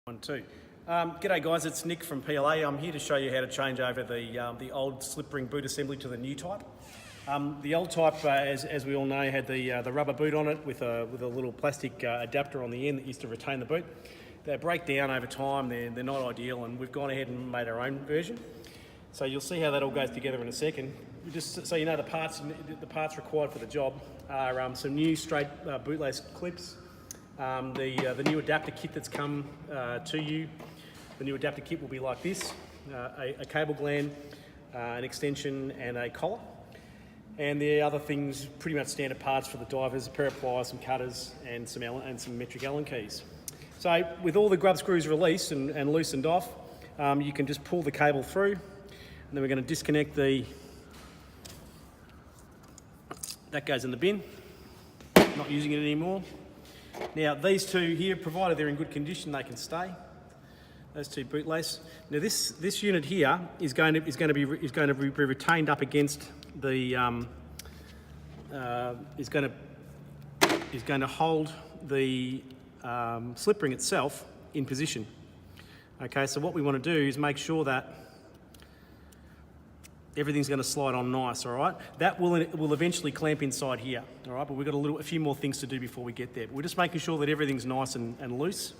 One, two. G'day guys, it's Nick from PLA. I'm here to show you how to change over the old slip ring boot assembly to the new type. The old type, as we all know, had the rubber boot on it with a little plastic adapter on the end that used to retain the boot. They break down over time, they're not ideal, and we've gone ahead and made our own version. So you'll see how that all goes together in a second. Just so you know, the parts required for the job are some new straight bootlace clips, the new adapter kit that's come to you. The new adapter kit will be like this, a cable gland, an extension and a collar. And the other things, pretty much standard parts for the divers, a pair of pliers, some cutters and some metric Allen keys. So with all the grub screws released and loosened off, you can just pull the cable through, and then we're going to disconnect that goes in the bin, not using it anymore. Now these two here, provided they're in good condition, they can stay. Those two bootlace. Now this unit here is going to be retained up against the is going to hold the slip ring itself in position. Okay, so what we want to do is make sure that everything's going to slide on nice. All right, that will eventually clamp inside here. All right, but we've got a few more things to do before we get there. But we're just making sure that everything's nice and loose.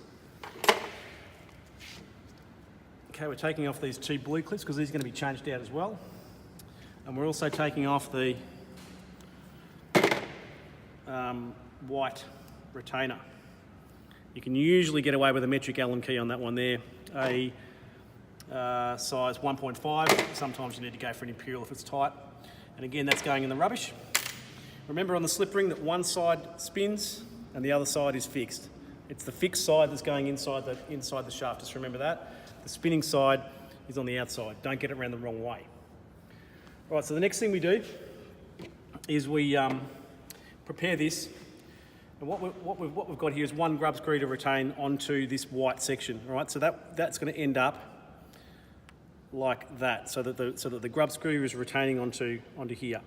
Okay, we're taking off these two blue clips because these are going to be changed out as well. And we're also taking off the white retainer. You can usually get away with a metric Allen key on that one there. A size 1.5, sometimes you need to go for an imperial if it's tight. And again, that's going in the rubbish. Remember on the slip ring that one side spins and the other side is fixed. It's the fixed side that's going inside the shaft, just remember that. The spinning side is on the outside. Don't get it around the wrong way. All right, so the next thing we do is we prepare this. And what we've got here is one grub screw to retain onto this white section. All right, so that's going to end up like that, so that the grub screw is retaining onto here.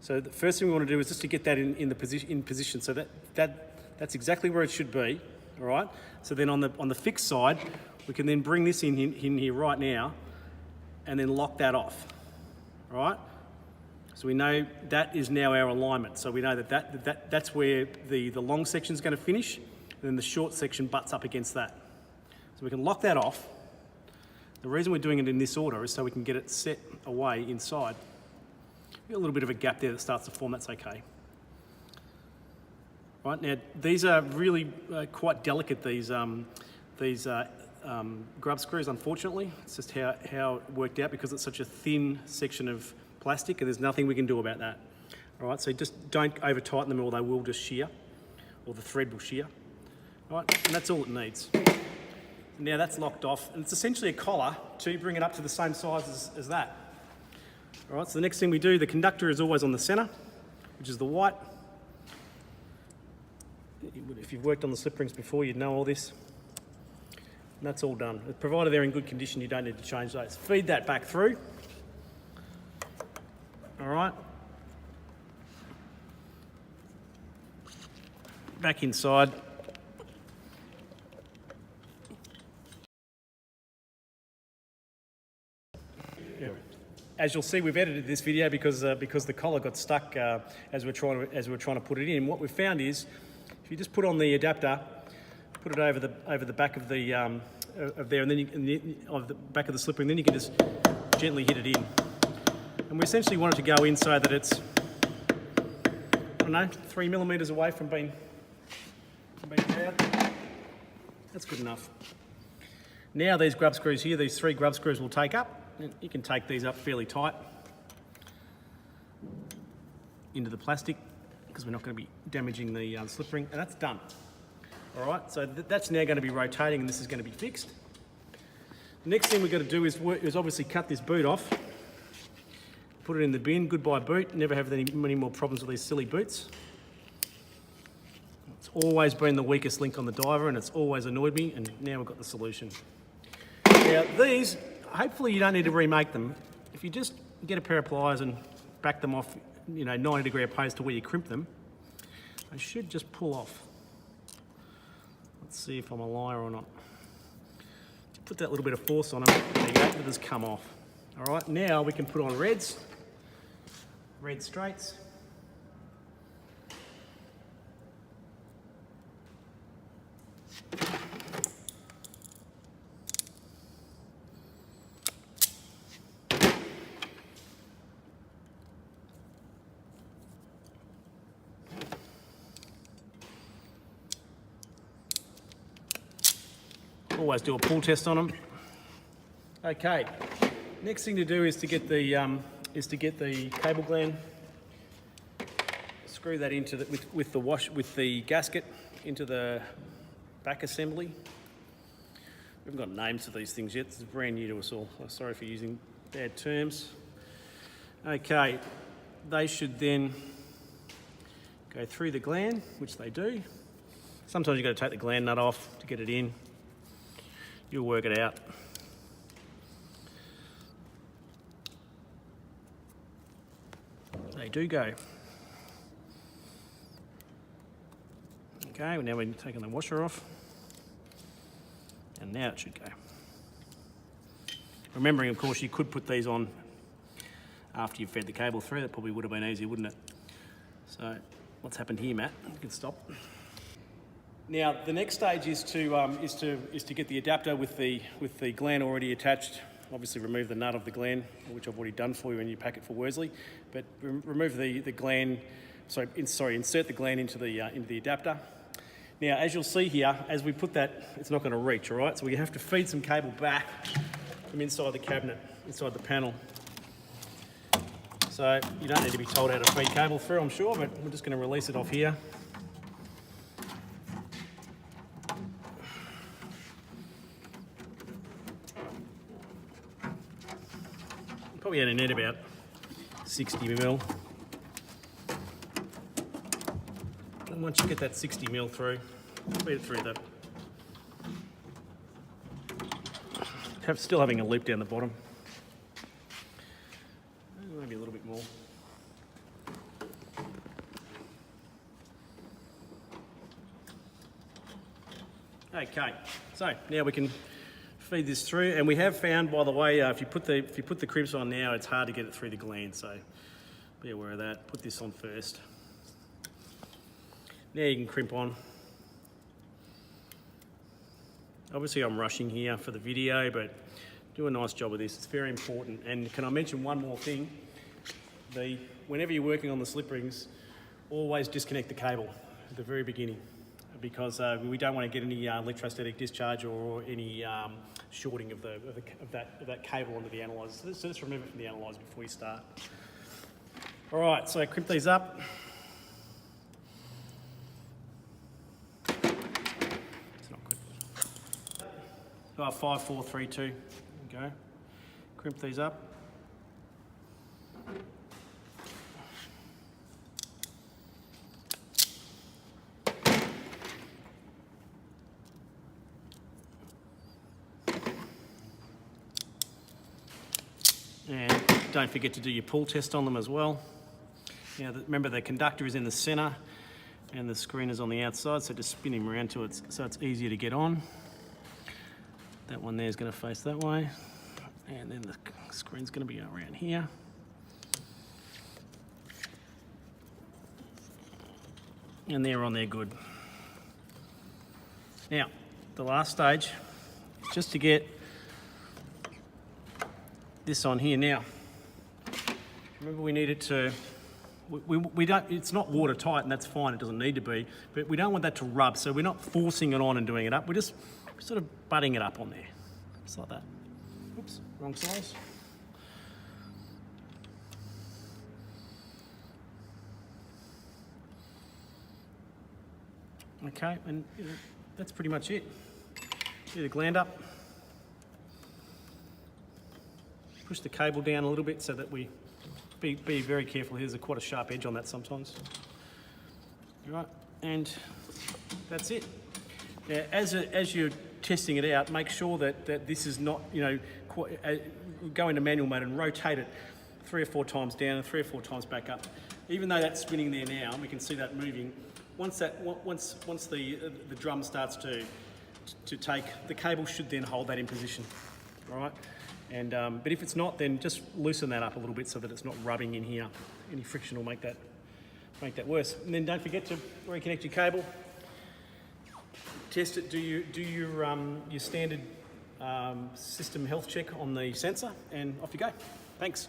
So the first thing we want to do is just to get that in position. So that's exactly where it should be. All right. So then on the fixed side, we can then bring this in here right now, and then lock that off. All right. So we know that is now our alignment. So we know that's where the long section is going to finish, and then the short section butts up against that. So we can lock that off. The reason we're doing it in this order is so we can get it set away inside. We've got a little bit of a gap there that starts to form. That's okay. Right, now these are really quite delicate, these grub screws, unfortunately. It's just how it worked out because it's such a thin section of plastic and there's nothing we can do about that. All right, so just don't over tighten them or they will just shear, or the thread will shear. All right, and that's all it needs. Now that's locked off, and it's essentially a collar to bring it up to the same size as that. All right, so the next thing we do, the conductor is always on the center, which is the white. If you've worked on the slip rings before, you'd know all this. And that's all done. Provided they're in good condition, you don't need to change those. Feed that back through. All right. Back inside. Yeah. As you'll see, we've edited this video because the collar got stuck as we're trying to put it in. What we've found is, if you just put on the adapter, put it over the back of the there, and then of the back of the slip ring, then you can just gently hit it in. And we essentially want it to go in so that it's, I don't know, 3 millimeters away from being out. That's good enough. Now these grub screws here, these 3 grub screws will take up. You can take these up fairly tight into the plastic, because we're not going to be damaging the slip ring, and that's done. All right, so that's now going to be rotating and this is going to be fixed. The next thing we've got to do is obviously cut this boot off, put it in the bin. Goodbye boot, never have any more problems with these silly boots. It's always been the weakest link on the diver and it's always annoyed me, and now we've got the solution. Now these, hopefully you don't need to remake them. If you just get a pair of pliers and back them off, 90-degree opposed to where you crimp them, they should just pull off. Let's see if I'm a liar or not. put that little bit of force on them. There you go, it has come off. All right, now we can put on red straights. Always do a pull test on them. Okay, next thing to do is to get the cable gland. Screw that into with the gasket into the back assembly. We haven't got names for these things yet. This is brand new to us all. Sorry for using bad terms. Okay, they should then go through the gland, which they do. Sometimes you've got to take the gland nut off to get it in. You'll work it out. They do go. Okay, now we're taking the washer off. And now it should go. Remembering, of course, you could put these on after you've fed the cable through. That probably would have been easier, wouldn't it? So, what's happened here, Matt? You can stop. Now, the next stage is to get the adapter with the gland already attached. Obviously, remove the nut of the gland, which I've already done for you when you pack it for Worsley. But remove the gland. Insert the gland into the adapter. Now, as you'll see here, as we put that, it's not going to reach. All right, so we have to feed some cable back from inside the cabinet, inside the panel. So you don't need to be told how to feed cable through, I'm sure, but we're just going to release it off here. Probably only need about 60mm. And once you get that 60mm through, feed it through still having a loop down the bottom. Maybe a little bit more. Okay, so now we can feed this through, and we have found, by the way, if you put the crimps on now, it's hard to get it through the gland, so be aware of that. Put this on first. Now you can crimp on. Obviously I'm rushing here for the video, but do a nice job of this. It's very important. And can I mention one more thing? Whenever you're working on the slip rings, always disconnect the cable at the very beginning, because we don't want to get any electrostatic discharge or any shorting of that cable onto the analyzer. So just remove it from the analyzer before you start. All right, so crimp these up. It's not good. 5, 4, 3, 2. Go. Crimp these up. And don't forget to do your pull test on them as well. Now, remember the conductor is in the center and the screen is on the outside, so just spin him around to it so it's easier to get on. That one there is going to face that way, and then the screen's going to be around here. And they're on there good. Now, the last stage, just to get this on here. Now, remember we need it to, we don't, it's not watertight, and that's fine, it doesn't need to be, but we don't want that to rub, so we're not forcing it on and doing it up, we're just sort of butting it up on there, just like that. Oops, wrong size. Okay, and that's pretty much it. Get the gland up. Push the cable down a little bit so that we be very careful. There's quite a sharp edge on that sometimes. All right, and that's it. Now, as you're testing it out, make sure that this is not, go into manual mode and rotate it 3 or 4 times down and 3 or 4 times back up. Even though that's spinning there now, we can see that moving. Once the drum starts to to take, the cable should then hold that in position, all right? And, but if it's not, then just loosen that up a little bit so that it's not rubbing in here. Any friction will make that worse. And then don't forget to reconnect your cable. Test it, do your standard system health check on the sensor, and off you go. Thanks.